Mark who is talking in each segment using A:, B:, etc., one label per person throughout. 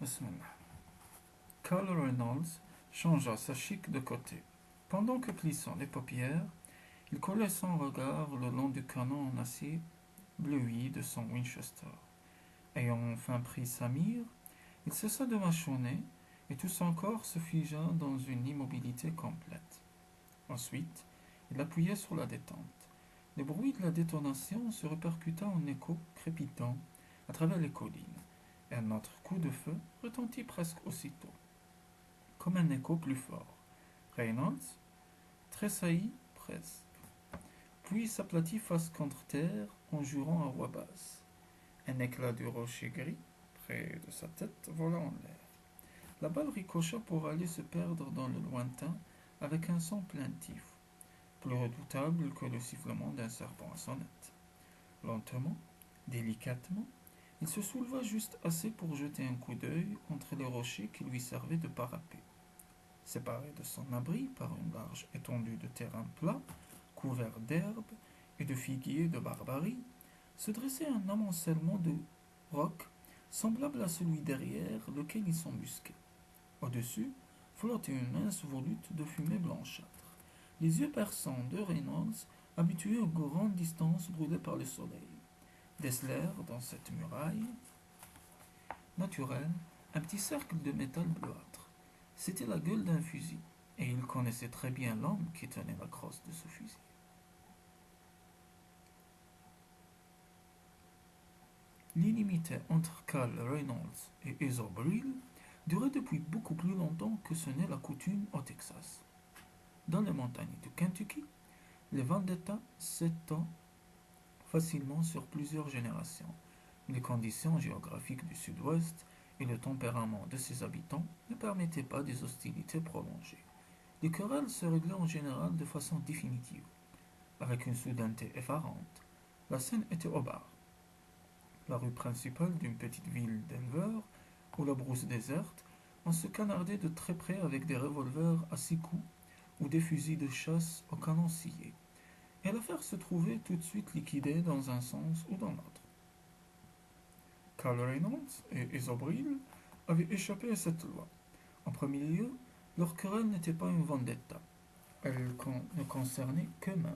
A: Bismillah. Carl Reynolds changea sa chic de côté. Pendant que plissant les paupières, il collait son regard le long du canon en acier bleui de son Winchester. Ayant enfin pris sa mire, il cessa de mâchonner et tout son corps se figea dans une immobilité complète. Ensuite, il appuyait sur la détente. Le bruit de la détonation se répercuta en écho crépitant à travers les collines, et un autre coup de feu retentit presque aussitôt, comme un écho plus fort. Reynolds tressaillit presque, puis s'aplatit face contre terre en jurant à voix basse. Un éclat de rocher gris, près de sa tête, vola en l'air. La balle ricocha pour aller se perdre dans le lointain avec un son plaintif, plus redoutable que le sifflement d'un serpent à sonnette. Lentement, délicatement, il se souleva juste assez pour jeter un coup d'œil entre les rochers qui lui servaient de parapet. Séparé de son abri par une large étendue de terrain plat, couvert d'herbes et de figuiers de barbarie, se dressait un amoncellement de rocs semblable à celui derrière lequel il s'embusquait. Au-dessus flottait une mince volute de fumée blanchâtre. Les yeux perçants de Reynolds, habitués aux grandes distances brûlées par le soleil, décelèrent dans cette muraille naturelle un petit cercle de métal bleuâtre. C'était la gueule d'un fusil, et il connaissait très bien l'homme qui tenait la crosse de ce fusil. L'inimité entre Carl Reynolds et Ezo Brill durait depuis beaucoup plus longtemps que ce n'est la coutume au Texas. Dans les montagnes du Kentucky, les vendettas s'étendent facilement sur plusieurs générations. Les conditions géographiques du sud-ouest et le tempérament de ses habitants ne permettaient pas des hostilités prolongées. Les querelles se réglaient en général de façon définitive, avec une soudaineté effarante. La scène était au bar, la rue principale d'une petite ville d'Enver, ou la brousse déserte. On se canardait de très près avec des revolvers à 6 coups ou des fusils de chasse au canon scié, et l'affaire se trouvait tout de suite liquidée dans un sens ou dans l'autre. Carl Reynolds et Isobril avaient échappé à cette loi. En premier lieu, leur querelle n'était pas une vendetta. Elle ne concernait qu'eux-mêmes,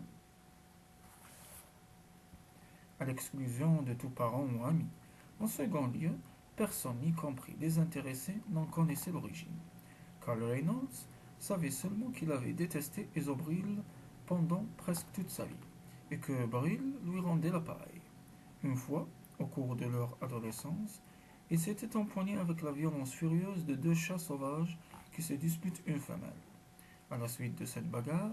A: à l'exclusion de tout parent ou ami. En second lieu, personne, y compris les intéressés, n'en connaissait l'origine. Carl Reynolds savait seulement qu'il avait détesté Isobril pendant presque toute sa vie, et que Brill lui rendait l'appareil. Une fois, au cours de leur adolescence, ils s'étaient empoignés avec la violence furieuse de deux chats sauvages qui se disputent une femelle. À la suite de cette bagarre,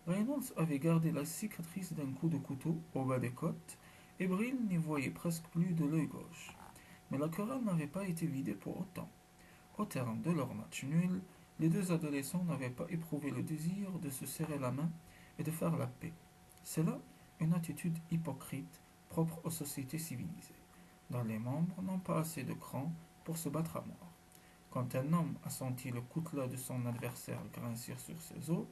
A: Reynolds avait gardé la cicatrice d'un coup de couteau au bas des côtes, et Brill n'y voyait presque plus de l'œil gauche. Mais la querelle n'avait pas été vidée pour autant. Au terme de leur match nul, les deux adolescents n'avaient pas éprouvé le désir de se serrer la main et de faire la paix. C'est là une attitude hypocrite propre aux sociétés civilisées, dont les membres n'ont pas assez de cran pour se battre à mort. Quand un homme a senti le coutelas de son adversaire grincir sur ses os,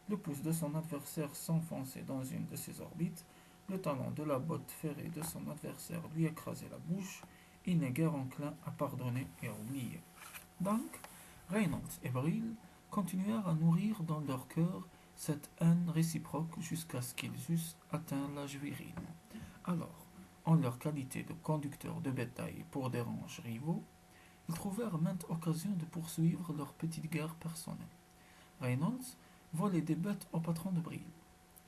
A: le pouce de son adversaire s'enfoncer dans une de ses orbites, le talon de la botte ferrée de son adversaire lui écraser la bouche, il n'est guère enclin à pardonner et à oublier. Donc, Reynolds et Brill continuèrent à nourrir dans leur cœur cette haine réciproque jusqu'à ce qu'ils eussent atteint l'âge viril. Alors, en leur qualité de conducteurs de bétail pour des rangs rivaux, ils trouvèrent maintes occasions de poursuivre leur petite guerre personnelle. Reynolds volait des bêtes au patron de Brill,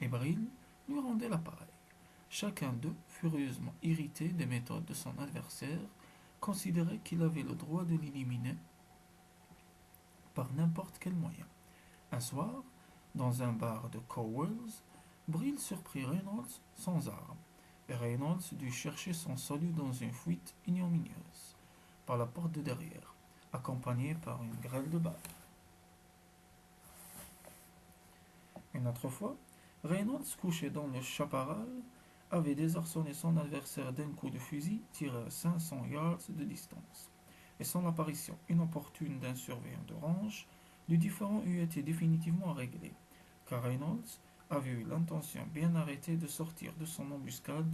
A: et Brill lui rendait l'appareil. Chacun d'eux, furieusement irrité des méthodes de son adversaire, considérait qu'il avait le droit de l'éliminer par n'importe quel moyen. Un soir, dans un bar de Cowells, Brill surprit Reynolds sans armes, et Reynolds dut chercher son salut dans une fuite ignominieuse, par la porte de derrière, accompagné par une grêle de balles. Une autre fois, Reynolds, couché dans le chaparral, avait désarçonné son adversaire d'un coup de fusil tiré à 500 yards de distance, et sans l'apparition inopportune d'un surveillant de range, le différend eût été définitivement réglé, car Reynolds avait eu l'intention bien arrêtée de sortir de son embuscade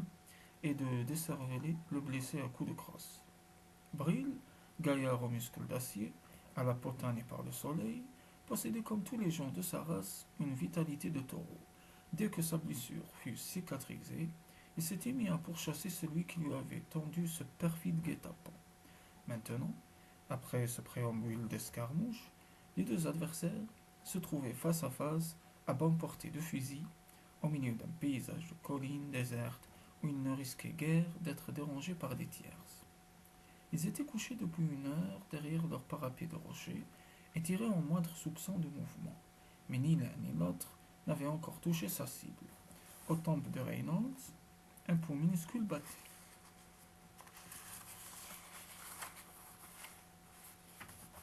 A: et de décerveler le blessé à coups de crosse. Brill gaillard aux muscles d'acier, à la peau tannée par le soleil, possédait comme tous les gens de sa race une vitalité de taureau. Dès que sa blessure fut cicatrisée, il s'était mis à pourchasser celui qui lui avait tendu ce perfide guet-apens. Maintenant, après ce préambule d'escarmouche, les deux adversaires se trouvaient face à face, à bonne portée de fusil, au milieu d'un paysage de collines désertes où ils ne risquaient guère d'être dérangés par des tierces. Ils étaient couchés depuis une heure derrière leur parapet de rochers et tiraient en moindre soupçon de mouvement, mais ni l'un ni l'autre n'avait encore touché sa cible. Aux tempes de Reynolds, un pouls minuscule battait.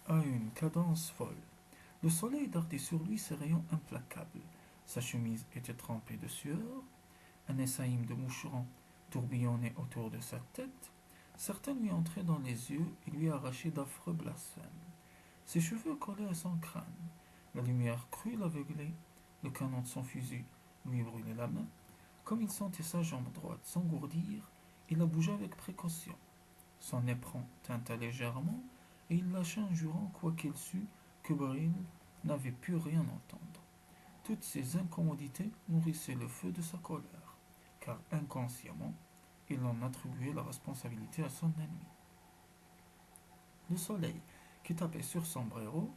A: À une cadence folle. Le soleil dardait sur lui ses rayons implacables. Sa chemise était trempée de sueur, un essaïm de moucherons tourbillonnait autour de sa tête. Certains lui entraient dans les yeux et lui arrachaient d'affreux blasphèmes. Ses cheveux collaient à son crâne. La lumière crue l'aveuglait. Le canon de son fusil lui brûlait la main. Comme il sentait sa jambe droite s'engourdir, il la bougea avec précaution. Son éperon tinta légèrement et il lâcha un jurant quoiqu'il sût que Brill n'avait pu rien entendre. Toutes ces incommodités nourrissaient le feu de sa colère, car inconsciemment, il en attribuait la responsabilité à son ennemi. Le soleil qui tapait sur son sombrero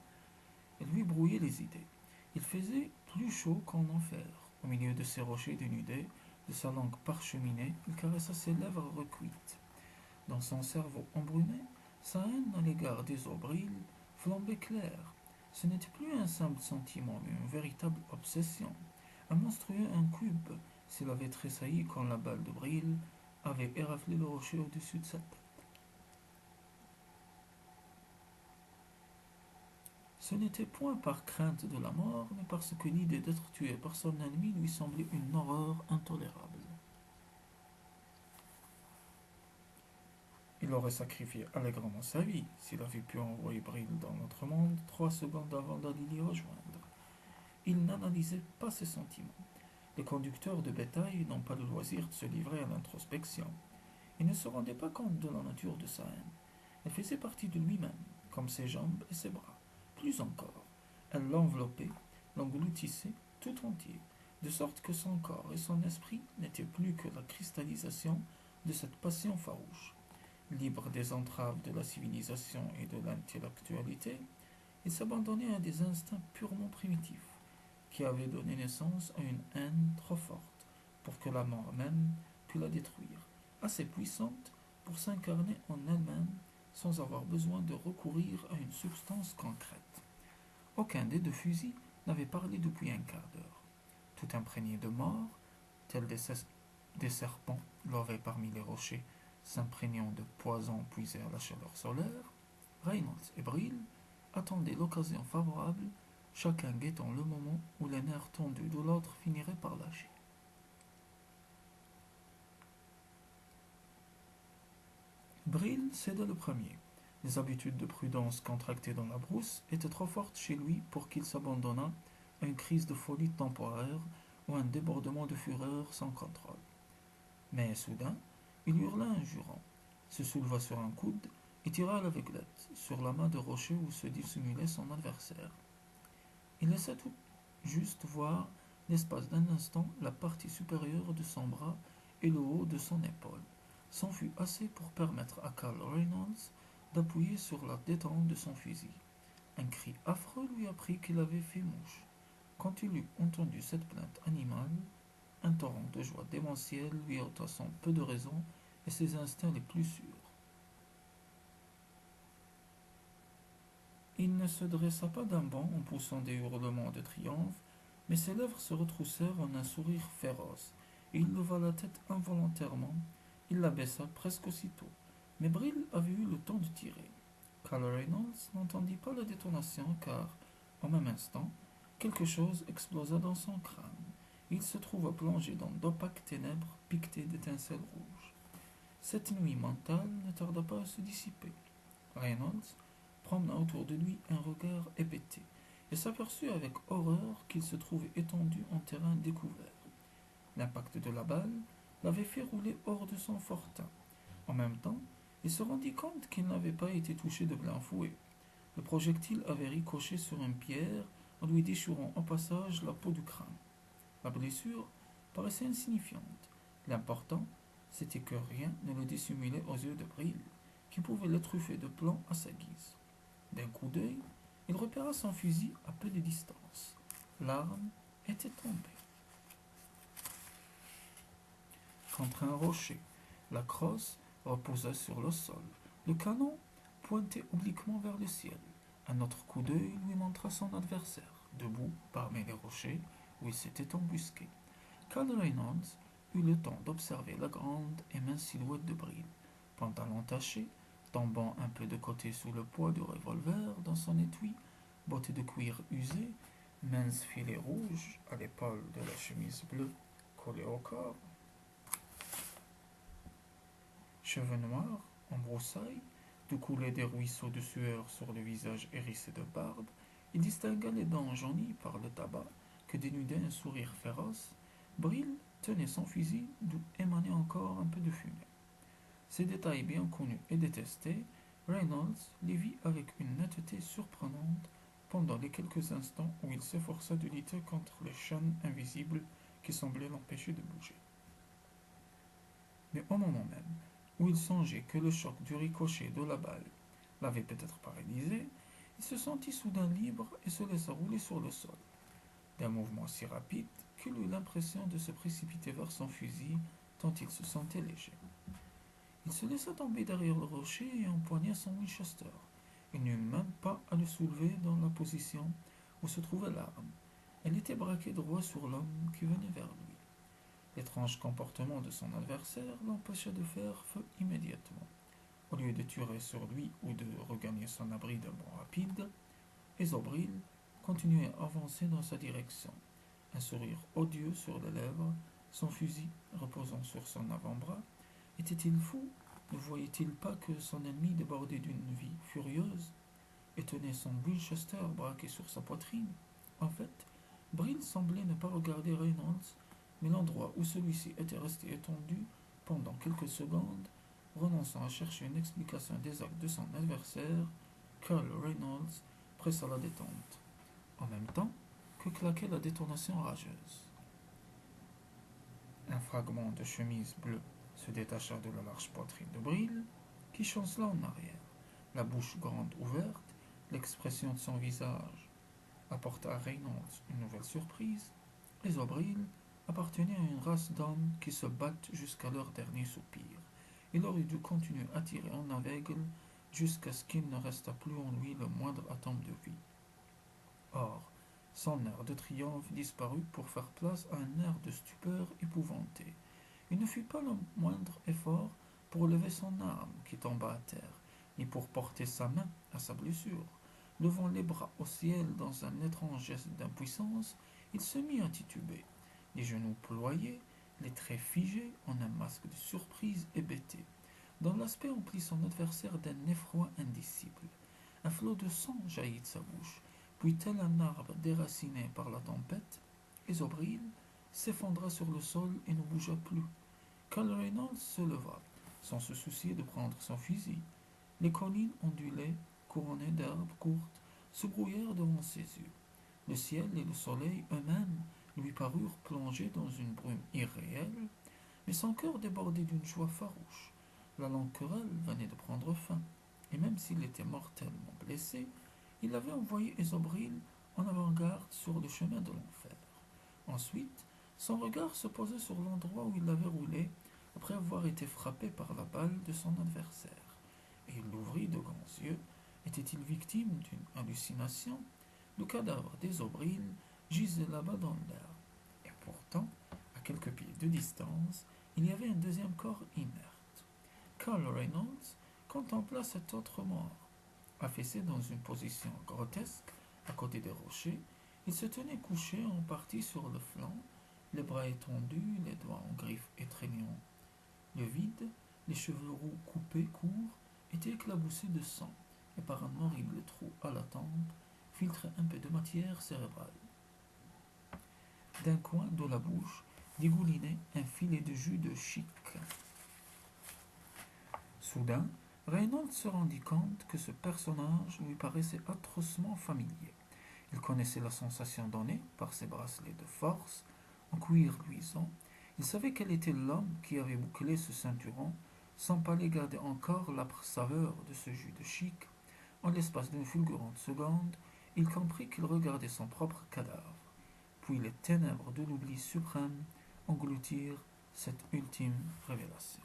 A: lui brouillait les idées. Il faisait plus chaud qu'en enfer. Au milieu de ces rochers dénudés, de sa langue parcheminée, il caressa ses lèvres recuites. Dans son cerveau embrumé, sa haine à l'égard des Aubril flambait claire. Ce n'était plus un simple sentiment, mais une véritable obsession. Un monstrueux incube s'il avait tressailli quand la balle de Brill avait éraflé le rocher au-dessus de sa tête. Ce n'était point par crainte de la mort, mais parce que l'idée d'être tué par son ennemi lui semblait une horreur intolérable. Il aurait sacrifié allègrement sa vie s'il avait pu envoyer Brill dans notre monde 3 secondes avant d'aller l'y rejoindre. Il n'analysait pas ses sentiments. Les conducteurs de bétail n'ont pas le loisir de se livrer à l'introspection. Il ne se rendait pas compte de la nature de sa haine. Elle faisait partie de lui-même, comme ses jambes et ses bras. Plus encore, elle l'enveloppait, l'engloutissait tout entier, de sorte que son corps et son esprit n'étaient plus que la cristallisation de cette passion farouche. Libre des entraves de la civilisation et de l'intellectualité, il s'abandonnait à des instincts purement primitifs, qui avaient donné naissance à une haine trop forte pour que la mort même pût la détruire, assez puissante pour s'incarner en elle-même sans avoir besoin de recourir à une substance concrète. Aucun des deux fusils n'avait parlé depuis un quart d'heure. Tout imprégné de mort, tels des serpents lovés parmi les rochers, s'imprégnant de poison puisé à la chaleur solaire, Reynolds et Brill attendaient l'occasion favorable, chacun guettant le moment où les nerfs tendus de l'autre finiraient par lâcher. Brill céda le premier. Les habitudes de prudence contractées dans la brousse étaient trop fortes chez lui pour qu'il s'abandonnât à une crise de folie temporaire ou un débordement de fureur sans contrôle. Mais soudain, il hurla un jurant, se souleva sur un coude et tira à l'aveuglette sur la main de rocher où se dissimulait son adversaire. Il laissa tout juste voir, l'espace d'un instant, la partie supérieure de son bras et le haut de son épaule. C'en fut assez pour permettre à Carl Reynolds d'appuyer sur la détente de son fusil. Un cri affreux lui apprit qu'il avait fait mouche. Quand il eut entendu cette plainte animale, un torrent de joie démentielle lui ôta son peu de raison et ses instincts les plus sûrs. Il ne se dressa pas d'un bond en poussant des hurlements de triomphe, mais ses lèvres se retroussèrent en un sourire féroce, et il leva la tête involontairement. Il la baissa presque aussitôt, mais Brill avait eu le temps de tirer. Carl Reynolds n'entendit pas la détonation car, au même instant, quelque chose explosa dans son crâne. Il se trouva plongé dans d'opaques ténèbres piquetées d'étincelles rouges. Cette nuit mentale ne tarda pas à se dissiper. Reynolds promena autour de lui un regard hébété et s'aperçut avec horreur qu'il se trouvait étendu en terrain découvert. L'impact de la balle l'avait fait rouler hors de son fortin. En même temps, Il se rendit compte qu'il n'avait pas été touché de plein fouet. Le projectile avait ricoché sur une pierre en lui déchirant au passage la peau du crâne. La blessure paraissait insignifiante. L'important, c'était que rien ne le dissimulait aux yeux de Brill, qui pouvait le truffer de plomb à sa guise. D'un coup d'œil, il repéra son fusil à peu de distance. L'arme était tombée contre un rocher. La crosse reposa sur le sol. Le canon pointait obliquement vers le ciel. Un autre coup d'œil lui montra son adversaire, debout parmi les rochers où il s'était embusqué. Carl Reynolds eut le temps d'observer la grande et mince silhouette de Brill, pantalon taché, tombant un peu de côté sous le poids du revolver dans son étui, bottes de cuir usées, mince filet rouge à l'épaule de la chemise bleue collée au corps, cheveux noirs en broussailles, d'où coulaient des ruisseaux de sueur sur le visage hérissé de barbe. Il distingua les dents jaunies par le tabac que dénudait un sourire féroce. Brill tenait son fusil d'où émanait encore un peu de fumée. Ces détails bien connus et détestés, Reynolds les vit avec une netteté surprenante pendant les quelques instants où il s'efforça de lutter contre les chaînes invisibles qui semblaient l'empêcher de bouger. Mais au moment même où il songeait que le choc du ricochet de la balle l'avait peut-être paralysé, il se sentit soudain libre et se laissa rouler sur le sol, d'un mouvement si rapide qu'il eut l'impression de se précipiter vers son fusil tant il se sentait léger. Il se laissa tomber derrière le rocher et empoigna son Winchester. Il n'eut même pas à le soulever dans la position où se trouvait l'arme. Elle était braquée droit sur l'homme qui venait vers lui. L'étrange comportement de son adversaire l'empêcha de faire feu immédiatement. Au lieu de tirer sur lui ou de regagner son abri d'un bond rapide, Esobril continuait à avancer dans sa direction, un sourire odieux sur les lèvres, son fusil reposant sur son avant-bras. Était-il fou? Ne voyait-il pas que son ennemi débordait d'une vie furieuse et tenait son Winchester braqué sur sa poitrine? En fait, Brill semblait ne pas regarder Reynolds, mais l'endroit où celui-ci était resté étendu pendant quelques secondes, renonçant à chercher une explication des actes de son adversaire. Carl Reynolds pressa la détente, en même temps que claquait la détonation rageuse. Un fragment de chemise bleue se détacha de la large poitrine de Brill, qui chancela en arrière, la bouche grande ouverte. L'expression de son visage apporta à Reynolds une nouvelle surprise. Les O'Brien appartenaient à une race d'hommes qui se battent jusqu'à leur dernier soupir. Il aurait dû continuer à tirer en aveugle jusqu'à ce qu'il ne restât plus en lui le moindre atome de vie. Or, son air de triomphe disparut pour faire place à un air de stupeur épouvantée. Il ne fit pas le moindre effort pour lever son arme qui tomba à terre, ni pour porter sa main à sa blessure. Levant les bras au ciel dans un étrange geste d'impuissance, il se mit à tituber, les genoux ployés, les traits figés en un masque de surprise hébétée, dont l'aspect emplit son adversaire d'un effroi indicible. Un flot de sang jaillit de sa bouche, puis tel un arbre déraciné par la tempête, Esobril s'effondra sur le sol et ne bougea plus. Carl Reynolds se leva, sans se soucier de prendre son fusil. Les collines ondulées, couronnées d'herbes courtes, se brouillèrent devant ses yeux. Le ciel et le soleil eux-mêmes lui parurent plongés dans une brume irréelle, mais son cœur débordait d'une joie farouche. La longue querelle venait de prendre fin, et même s'il était mortellement blessé, il avait envoyé Esobril en avant-garde sur le chemin de l'enfer. Ensuite, son regard se posait sur l'endroit où il avait roulé après avoir été frappé par la balle de son adversaire, et il l'ouvrit de grands yeux. Était-il victime d'une hallucination? Le cadavre d'Esobril gisait là-bas dans l'air, et pourtant, à quelques pieds de distance, il y avait un deuxième corps inerte. Carl Reynolds contempla cet autre mort, affaissé dans une position grotesque à côté des rochers. Il se tenait couché en partie sur le flanc, les bras étendus, les doigts en griffes étreignant le vide. Les cheveux roux coupés courts étaient éclaboussés de sang, et par un horrible trou à la tempe filtrait un peu de matière cérébrale. D'un coin de la bouche dégoulinait un filet de jus de chic. Soudain, Reynolds se rendit compte que ce personnage lui paraissait atrocement familier. Il connaissait la sensation donnée par ses bracelets de force en cuir luisant. Il savait quel était l'homme qui avait bouclé ce ceinturon. Son palais gardait encore l'âpre saveur de ce jus de chic. En l'espace d'une fulgurante seconde, il comprit qu'il regardait son propre cadavre. Puis les ténèbres de l'oubli suprême engloutirent cette ultime révélation.